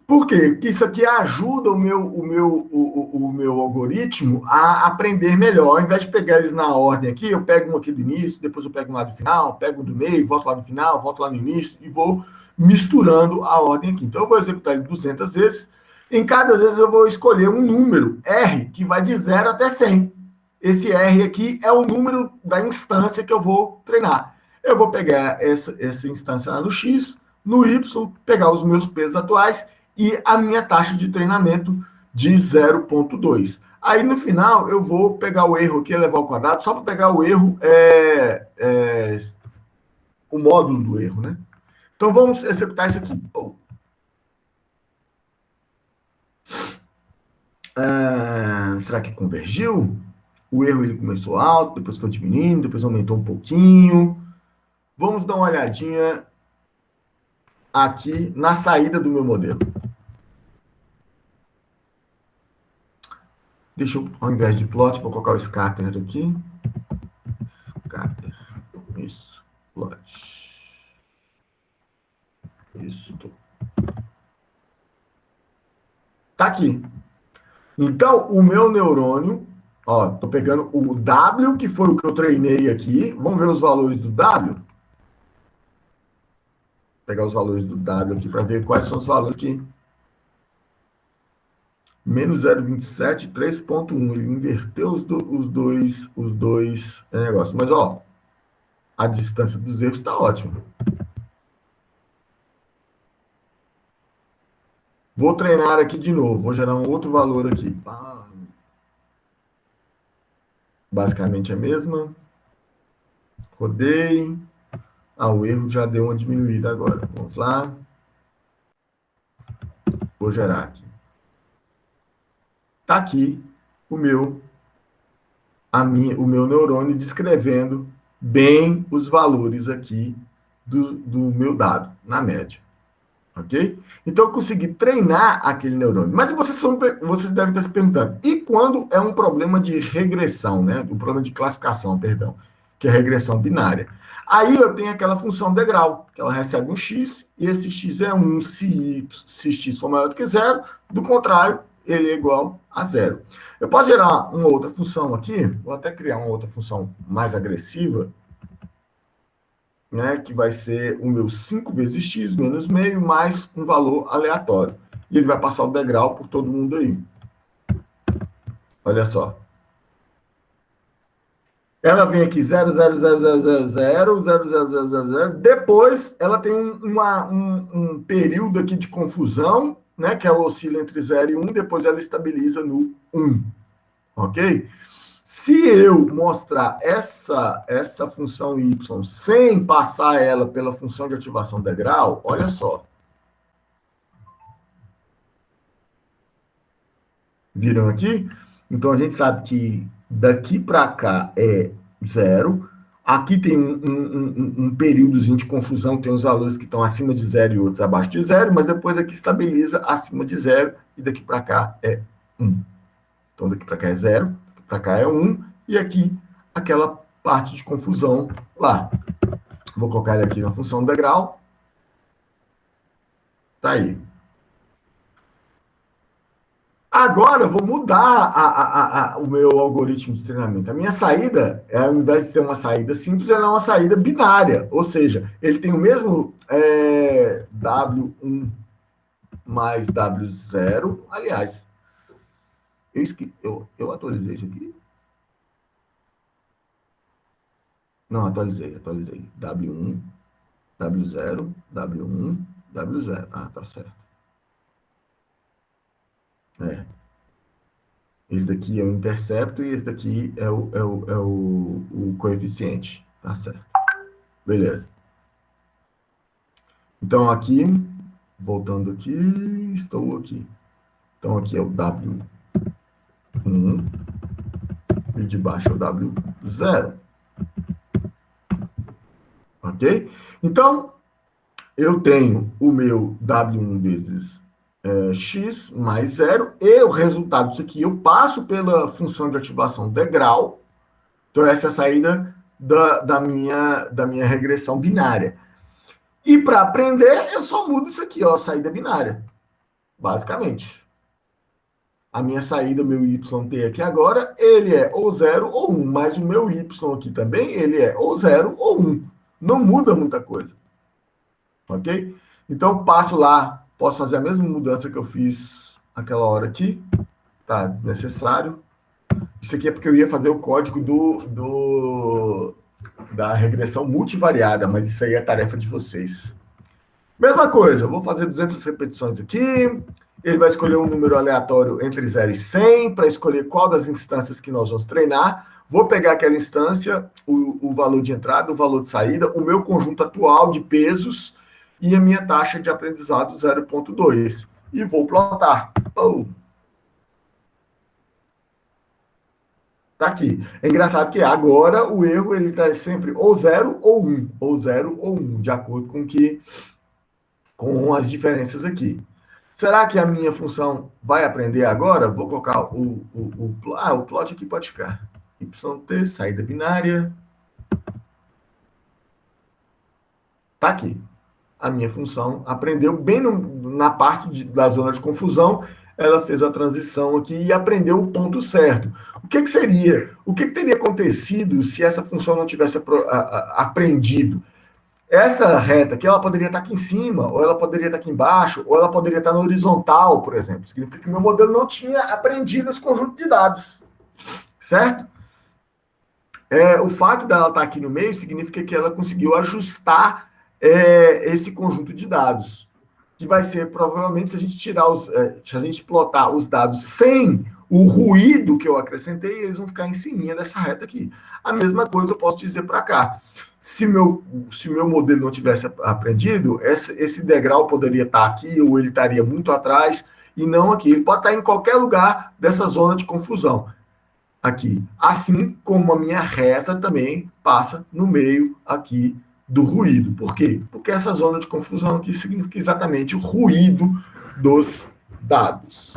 Por quê? Porque isso aqui ajuda o meu algoritmo a aprender melhor. Ao invés de pegar eles na ordem aqui, eu pego um aqui do início, depois eu pego um lá do final, pego um do meio, volto lá no final, volto lá no início e vou misturando a ordem aqui. Então, eu vou executar ele 200 vezes. Em cada vez eu vou escolher um número, R, que vai de 0 até 100. Esse R aqui é o número da instância que eu vou treinar. Eu vou pegar essa instância lá no X, no Y, pegar os meus pesos atuais e a minha taxa de treinamento de 0,2. Aí, no final, eu vou pegar o erro aqui, elevar ao quadrado, só para pegar o erro, o módulo do erro, né? Então, vamos executar isso aqui. Será que convergiu? O erro ele começou alto, depois foi diminuindo, depois aumentou um pouquinho. Vamos dar uma olhadinha aqui na saída do meu modelo. Deixa eu, ao invés de plot, vou colocar o scatter aqui. Scatter. Isso. Plot. Isso. Tá aqui. Então, o meu neurônio, ó, tô pegando o W, que foi o que eu treinei aqui. Vamos ver os valores do W? Vou pegar os valores do W aqui para ver quais são os valores que... Menos 0,27, 3,1. Ele inverteu os dois negócios. Mas, ó, a distância dos erros está ótima. Vou treinar aqui de novo. Vou gerar um outro valor aqui. Basicamente a mesma. Rodei. O erro já deu uma diminuída agora. Vamos lá. Vou gerar aqui. Está aqui o meu neurônio descrevendo bem os valores aqui do meu dado, na média. Ok? Então, eu consegui treinar aquele neurônio. Mas vocês devem estar se perguntando, e quando é um problema de regressão, né? Um problema de classificação, perdão, que é a regressão binária. Aí eu tenho aquela função degrau, que ela recebe um x, e esse x é 1 se x for maior do que zero, do contrário, ele é igual a zero. Eu posso gerar uma outra função aqui, vou até criar uma outra função mais agressiva, né, que vai ser o meu 5 vezes x menos meio mais um valor aleatório. E ele vai passar o degrau por todo mundo aí. Olha só. Ela vem aqui 0, 0, 0, 0, 0, 0, 0, 0, 0, 0, 0. Depois, ela tem um período aqui de confusão, né, que ela oscila entre 0 e 1, depois ela estabiliza no 1. Ok? Se eu mostrar essa função y sem passar ela pela função de ativação degrau, olha só. Viram aqui? Então, a gente sabe que daqui para cá é 0. Aqui tem um períodozinho de confusão, tem os valores que estão acima de 0 e outros abaixo de 0, mas depois aqui estabiliza acima de 0 e daqui para cá é 1. Então, daqui para cá é 0, daqui para cá é 1, e aqui aquela parte de confusão lá. Vou colocar ele aqui na função degrau. Tá aí. Agora eu vou mudar o meu algoritmo de treinamento. A minha saída, ao invés de ser uma saída simples, ela é uma saída binária. Ou seja, ele tem o mesmo W1 mais W0. Aliás, eu atualizei isso aqui? Não, atualizei. W1, W0, W1, W0. Ah, tá certo. Esse daqui é o intercepto e esse daqui é o coeficiente. Tá certo. Beleza. Então, aqui, voltando aqui, estou aqui. Então, aqui é o W1 e de baixo é o W0. Ok? Então, eu tenho o meu W1 vezes x mais 0, e o resultado disso aqui eu passo pela função de ativação degrau. Então, essa é a saída da minha regressão binária. E para aprender, eu só mudo isso aqui, ó, saída binária. Basicamente. A minha saída, meu YT aqui agora, ele é ou 0 ou 1, mas o meu Y aqui também, ele é ou 0 ou 1. Não muda muita coisa. Ok? Então, passo lá, posso fazer a mesma mudança que eu fiz aquela hora aqui. Tá, desnecessário. Isso aqui é porque eu ia fazer o código da regressão multivariada, mas isso aí é tarefa de vocês. Mesma coisa, eu vou fazer 200 repetições aqui. Ele vai escolher um número aleatório entre 0 e 100 para escolher qual das instâncias que nós vamos treinar. Vou pegar aquela instância, o valor de entrada, o valor de saída, o meu conjunto atual de pesos e a minha taxa de aprendizado 0,2. E vou plotar. Tá aqui. É engraçado que agora o erro ele está sempre ou 0 ou 1, ou 0 ou 1, de acordo com as diferenças aqui. Será que a minha função vai aprender agora? Vou colocar o plot aqui pode ficar. YT, saída binária. Tá aqui. A minha função aprendeu bem na parte da zona de confusão, ela fez a transição aqui e aprendeu o ponto certo. O que seria? O que teria acontecido se essa função não tivesse aprendido? Essa reta aqui, ela poderia estar aqui em cima, ou ela poderia estar aqui embaixo, ou ela poderia estar na horizontal, por exemplo. Significa que meu modelo não tinha aprendido esse conjunto de dados, certo? O fato dela estar aqui no meio significa que ela conseguiu ajustar esse conjunto de dados, que vai ser provavelmente se a gente se a gente plotar os dados sem o ruído que eu acrescentei, eles vão ficar em cima dessa reta aqui. A mesma coisa eu posso dizer para cá. Se meu modelo não tivesse aprendido, esse degrau poderia estar aqui, ou ele estaria muito atrás, e não aqui. Ele pode estar em qualquer lugar dessa zona de confusão. Aqui. Assim como a minha reta também passa no meio aqui do ruído. Por quê? Porque essa zona de confusão aqui significa exatamente o ruído dos dados.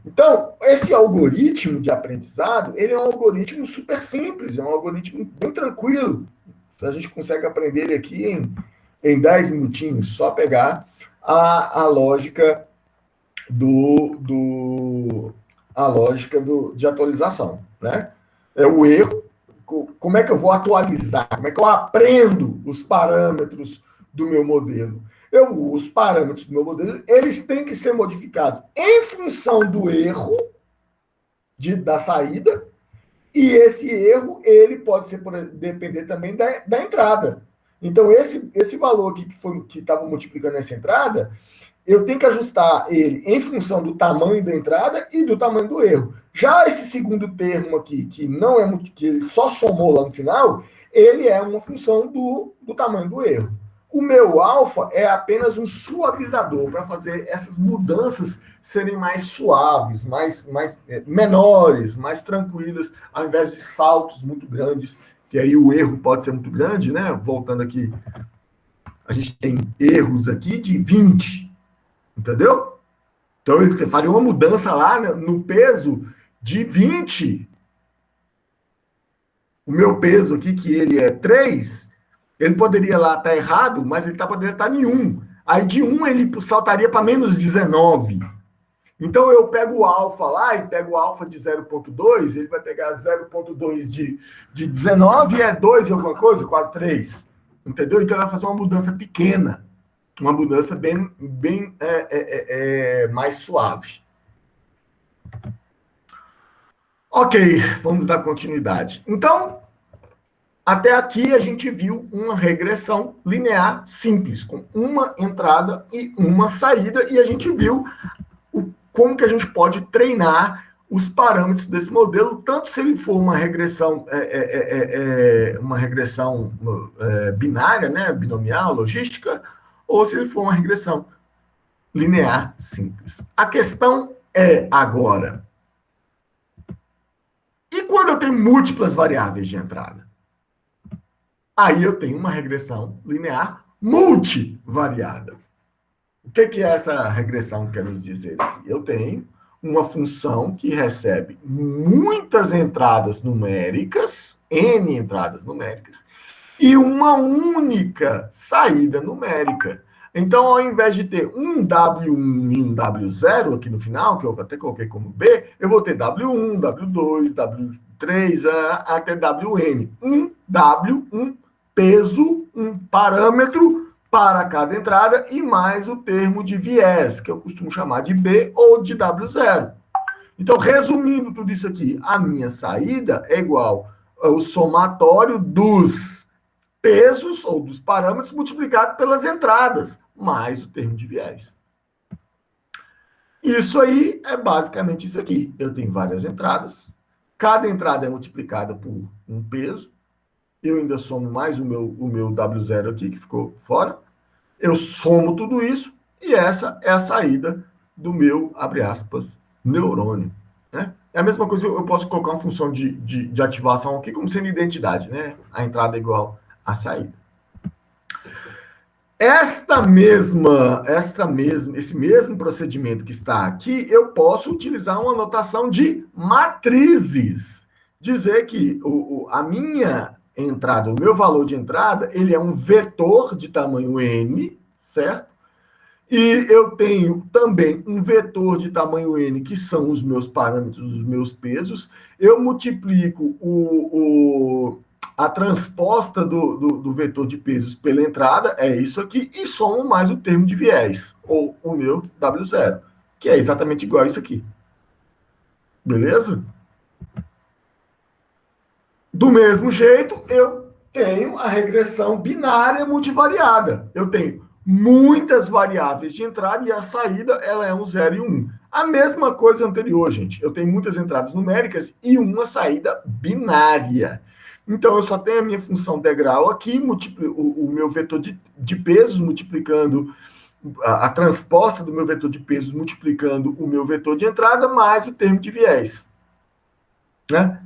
Então, esse algoritmo de aprendizado, ele é um algoritmo super simples, é um algoritmo bem tranquilo. A gente consegue aprender ele aqui em 10 minutinhos, só pegar a lógica de atualização, né? É o erro. Como é que eu vou atualizar? Como é que eu aprendo os parâmetros do meu modelo? Os parâmetros do meu modelo, eles têm que ser modificados em função do erro da saída, e esse erro, ele pode depender também da entrada. Então, esse valor aqui que estava multiplicando essa entrada, eu tenho que ajustar ele em função do tamanho da entrada e do tamanho do erro. Já esse segundo termo aqui, que não é que ele só somou lá no final, ele é uma função do tamanho do erro. O meu alfa é apenas um suavizador para fazer essas mudanças serem mais suaves, menores, mais tranquilas, ao invés de saltos muito grandes, que aí o erro pode ser muito grande, né? Voltando aqui, a gente tem erros aqui de 20, entendeu? Então, ele faria uma mudança lá no peso de 20. O meu peso aqui, que ele é 3, ele poderia lá estar errado, mas ele poderia estar em 1. Aí, de 1, ele saltaria para menos 19. Então, eu pego o alfa lá e pego o alfa de 0,2, ele vai pegar 0,2 de 19, é 2 e alguma coisa, quase 3. Entendeu? Então, ele vai fazer uma mudança pequena. Uma mudança bem mais suave. Ok, vamos dar continuidade. Então, até aqui a gente viu uma regressão linear simples, com uma entrada e uma saída, e a gente viu como que a gente pode treinar os parâmetros desse modelo, tanto se ele for uma regressão binária, né, binomial, logística, ou se ele for uma regressão linear simples. A questão é agora, e quando eu tenho múltiplas variáveis de entrada? Aí eu tenho uma regressão linear multivariada. O que é essa regressão quer nos dizer aqui? Eu tenho uma função que recebe muitas entradas numéricas, n entradas numéricas, e uma única saída numérica. Então, ao invés de ter um W1 e um W0 aqui no final, que eu até coloquei como B, eu vou ter W1, W2, W3, até WN. Um W, um peso, um parâmetro para cada entrada e mais o termo de viés, que eu costumo chamar de B ou de W0. Então, resumindo tudo isso aqui, a minha saída é igual ao somatório dos pesos ou dos parâmetros multiplicado pelas entradas, mais o termo de viés. Isso aí é basicamente isso aqui. Eu tenho várias entradas, cada entrada é multiplicada por um peso, eu ainda somo mais o meu W0 aqui, que ficou fora, eu somo tudo isso, e essa é a saída do meu, abre aspas, neurônio. né? É a mesma coisa, eu posso colocar uma função de ativação aqui como sendo identidade, né? A entrada é igual à saída. Esse mesmo procedimento que está aqui, eu posso utilizar uma notação de matrizes. Dizer que a minha entrada, o meu valor de entrada, ele é um vetor de tamanho n, certo? E eu tenho também um vetor de tamanho n, que são os meus parâmetros, os meus pesos. Eu multiplico a transposta do vetor de pesos pela entrada, é isso aqui, e somo mais o termo de viés, ou o meu W0, que é exatamente igual a isso aqui. Beleza? Do mesmo jeito, eu tenho a regressão binária multivariada. Eu tenho muitas variáveis de entrada e a saída ela é um 0 e 1. A mesma coisa anterior, gente. Eu tenho muitas entradas numéricas e uma saída binária. Então, eu só tenho a minha função degrau aqui, o meu vetor de pesos multiplicando a transposta do meu vetor de pesos multiplicando o meu vetor de entrada mais o termo de viés. Né?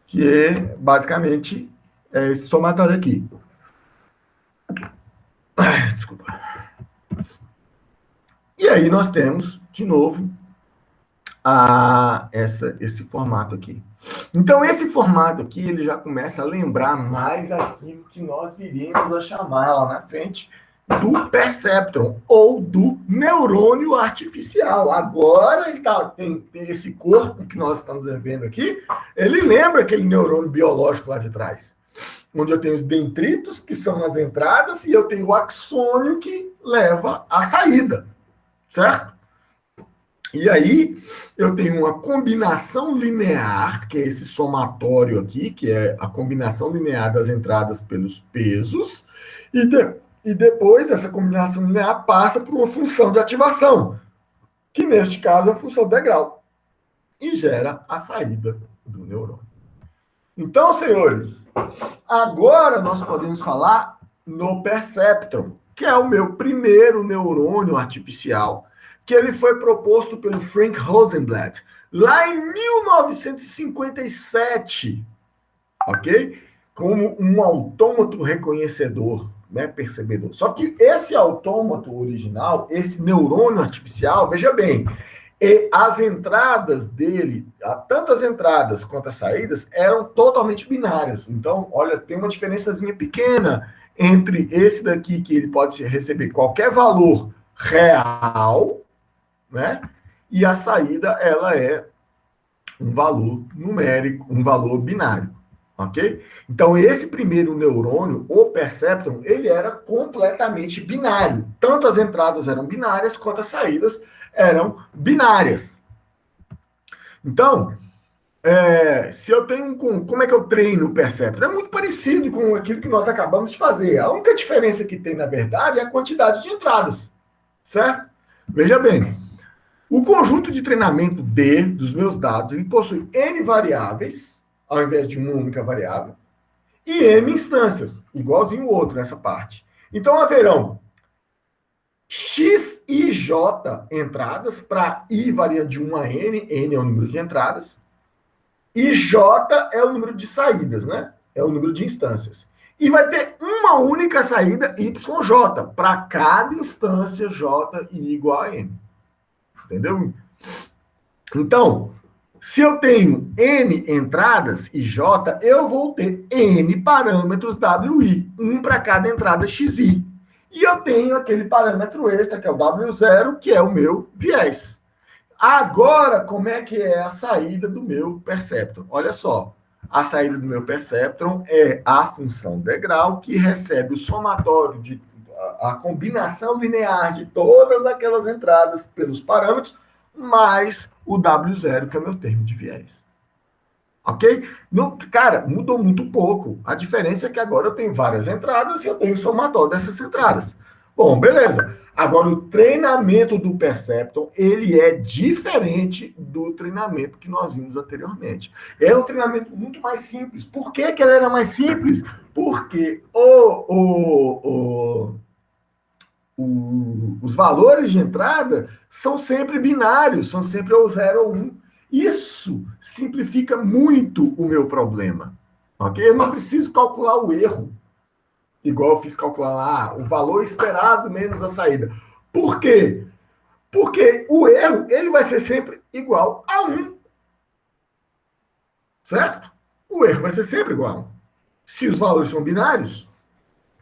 Que é basicamente esse somatório aqui. Desculpa. E aí nós temos, de novo, esse formato aqui. Então, esse formato aqui, ele já começa a lembrar mais aquilo que nós viríamos a chamar lá na frente do perceptron, ou do neurônio artificial. Agora ele tem esse corpo que nós estamos vendo aqui, ele lembra aquele neurônio biológico lá de trás, onde eu tenho os dendritos, que são as entradas, e eu tenho o axônio, que leva à saída, certo? E aí, eu tenho uma combinação linear, que é esse somatório aqui, que é a combinação linear das entradas pelos pesos, e depois essa combinação linear passa por uma função de ativação, que neste caso é a função degrau, e gera a saída do neurônio. Então, senhores, agora nós podemos falar no perceptron, que é o meu primeiro neurônio artificial, que ele foi proposto pelo Frank Rosenblatt lá em 1957, ok? Como um autômato reconhecedor, né, percebedor. Só que esse autômato original, esse neurônio artificial, veja bem, as entradas dele, tanto as entradas quanto as saídas, eram totalmente binárias. Então, olha, tem uma diferençazinha pequena entre esse daqui, que ele pode receber qualquer valor real, né? E a saída, ela é um valor numérico, um valor binário, ok? Então, esse primeiro neurônio, o perceptron, ele era completamente binário. Tanto as entradas eram binárias, quanto as saídas eram binárias. Então, se eu tenho como é que eu treino o perceptron? É muito parecido com aquilo que nós acabamos de fazer. A única diferença que tem, na verdade, é a quantidade de entradas, certo? Veja bem, o conjunto de treinamento D dos meus dados, ele possui N variáveis, ao invés de uma única variável, e N instâncias, igualzinho o outro nessa parte. Então, haverão X e J entradas, para I variando de 1 a N, N é o número de entradas, e J é o número de saídas, né? É o número de instâncias. E vai ter uma única saída YJ, para cada instância J e igual a N. Entendeu? Então, se eu tenho N entradas e J, eu vou ter N parâmetros WI, um para cada entrada XI. E eu tenho aquele parâmetro extra, que é o W0, que é o meu viés. Agora, como é que é a saída do meu perceptron? Olha só, a saída do meu perceptron é a função degrau, que recebe o somatório a combinação linear de todas aquelas entradas pelos parâmetros, mais o W0, que é o meu termo de viés. Ok? Não, cara, mudou muito pouco. A diferença é que agora eu tenho várias entradas e eu tenho o somatório dessas entradas. Bom, beleza. Agora, o treinamento do Perceptron, ele é diferente do treinamento que nós vimos anteriormente. É um treinamento muito mais simples. Por que que ele era mais simples? Porque os valores de entrada são sempre binários, são sempre ou 0 ou 1. Isso simplifica muito o meu problema. Ok? Eu não preciso calcular o erro, igual eu fiz calcular lá, o valor esperado menos a saída. Por quê? Porque o erro ele vai ser sempre igual a 1. Certo? O erro vai ser sempre igual a 1. Se os valores são binários,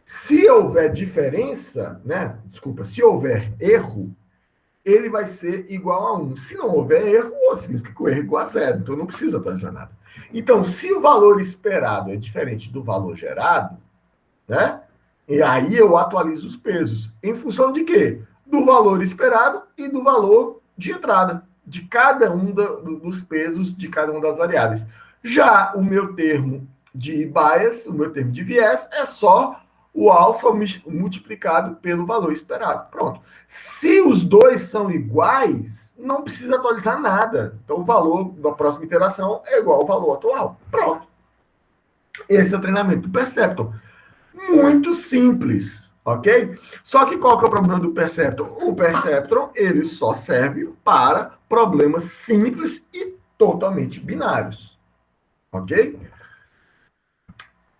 se houver diferença, né? Desculpa, se houver erro, ele vai ser igual a 1. Se não houver erro, significa que o erro é igual a 0. Então não precisa atualizar nada. Então, se o valor esperado é diferente do valor gerado, né? E aí eu atualizo os pesos. Em função de quê? Do valor esperado e do valor de entrada, de cada um dos pesos de cada uma das variáveis. Já o meu termo de bias, o meu termo de viés, é só o alfa multiplicado pelo valor esperado. Pronto. Se os dois são iguais, não precisa atualizar nada. Então, o valor da próxima iteração é igual ao valor atual. Pronto. Esse é o treinamento do Perceptor. Muito simples, ok? Só que qual que é o problema do Perceptron? O Perceptron, ele só serve para problemas simples e totalmente binários, ok?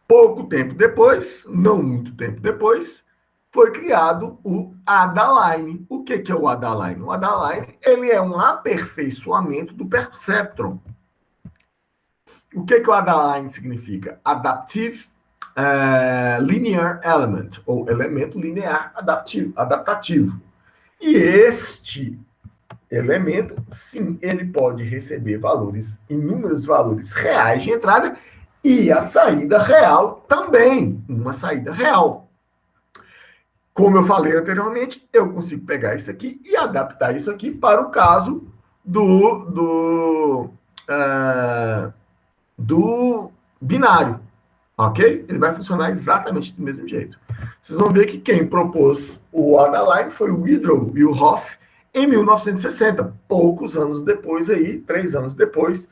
Pouco tempo depois, não muito tempo depois, foi criado o Adaline. O que é o Adaline? O Adaline, ele é um aperfeiçoamento do Perceptron. O que o Adaline significa? Adaptive Linear Element, ou elemento linear adaptativo. E este elemento, sim, ele pode receber valores, inúmeros valores reais de entrada, e a saída real também, uma saída real. Como eu falei anteriormente, eu consigo pegar isso aqui e adaptar isso aqui para o caso do binário. Ok? Ele vai funcionar exatamente do mesmo jeito. Vocês vão ver que quem propôs o Adaline foi o Widrow e o Hoff em 1960, poucos anos depois aí, 3 anos depois,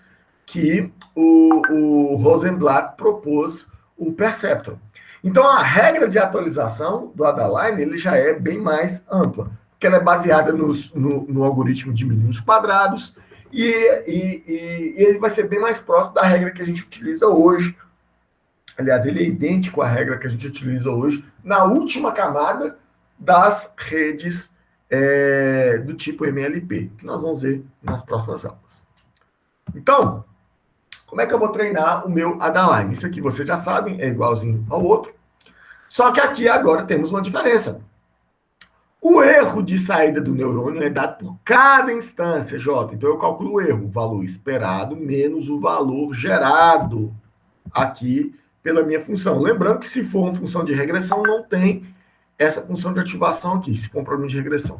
que o Rosenblatt propôs o Perceptron. Então, a regra de atualização do Adaline ele já é bem mais ampla, porque ela é baseada no algoritmo de mínimos quadrados e ele vai ser bem mais próximo da regra que a gente utiliza hoje. Aliás, ele é idêntico à regra que a gente utiliza hoje na última camada das redes do tipo MLP, que nós vamos ver nas próximas aulas. Então, como é que eu vou treinar o meu Adaline? Isso aqui vocês já sabem, é igualzinho ao outro. Só que aqui agora temos uma diferença. O erro de saída do neurônio é dado por cada instância, J. Então eu calculo o erro, o valor esperado menos o valor gerado aqui pela minha função. Lembrando que se for uma função de regressão, não tem essa função de ativação aqui, se for um problema de regressão.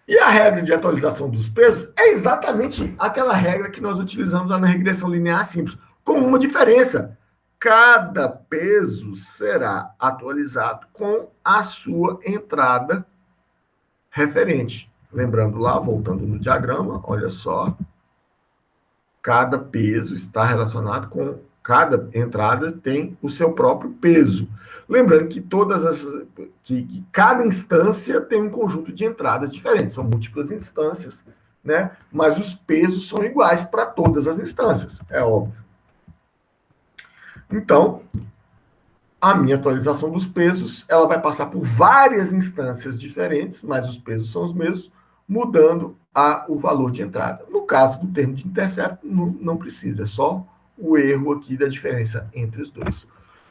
E a regra de atualização dos pesos é exatamente aquela regra que nós utilizamos lá na regressão linear simples, com uma diferença. Cada peso será atualizado com a sua entrada referente. Lembrando lá, voltando no diagrama, olha só. Cada peso está relacionado com cada entrada tem o seu próprio peso. Lembrando que que cada instância tem um conjunto de entradas diferentes, são múltiplas instâncias, né? Mas os pesos são iguais para todas as instâncias, é óbvio. Então, a minha atualização dos pesos, ela vai passar por várias instâncias diferentes, mas os pesos são os mesmos, mudando o valor de entrada. No caso do termo de intercepto, não precisa, é só o erro aqui da diferença entre os dois.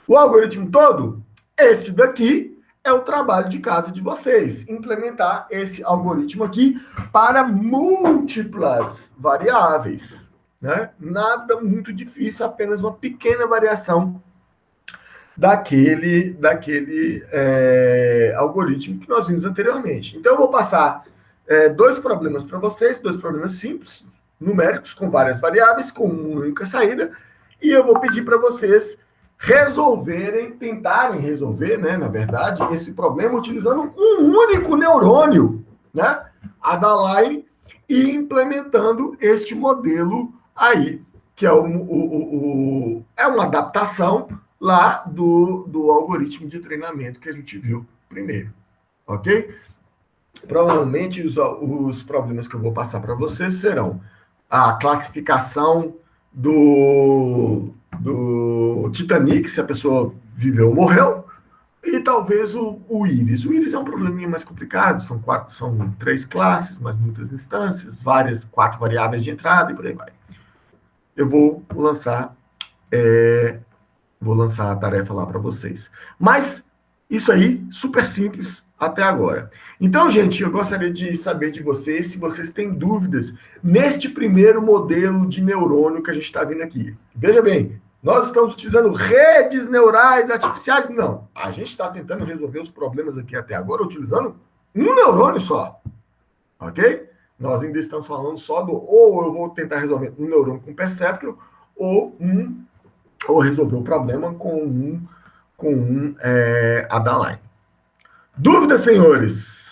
O algoritmo todo, esse daqui é o trabalho de casa de vocês, implementar esse algoritmo aqui para múltiplas variáveis, né? Nada muito difícil, apenas uma pequena variação daquele algoritmo que nós vimos anteriormente. Então, eu vou passar 2 problemas para vocês, 2 problemas simples, numéricos, com várias variáveis, com uma única saída, e eu vou pedir para vocês tentarem resolver, né, na verdade, esse problema utilizando um único neurônio, né, Adaline, e implementando este modelo aí, que é uma adaptação lá do algoritmo de treinamento que a gente viu primeiro, ok? Provavelmente os problemas que eu vou passar para vocês serão a classificação do Titanic, se a pessoa viveu ou morreu, e talvez o íris. O íris é um probleminha mais complicado, são 3 classes, mas muitas instâncias, 4 variáveis de entrada e por aí vai. Eu vou lançar a tarefa lá para vocês. Mas isso aí, super simples até agora. Então, gente, eu gostaria de saber de vocês se vocês têm dúvidas neste primeiro modelo de neurônio que a gente está vendo aqui. Veja bem, nós estamos utilizando redes neurais artificiais? Não. A gente está tentando resolver os problemas aqui até agora utilizando um neurônio só. Ok? Nós ainda estamos falando só ou eu vou tentar resolver um neurônio com perceptron, ou resolver o problema com um Adaline. Dúvidas, senhores?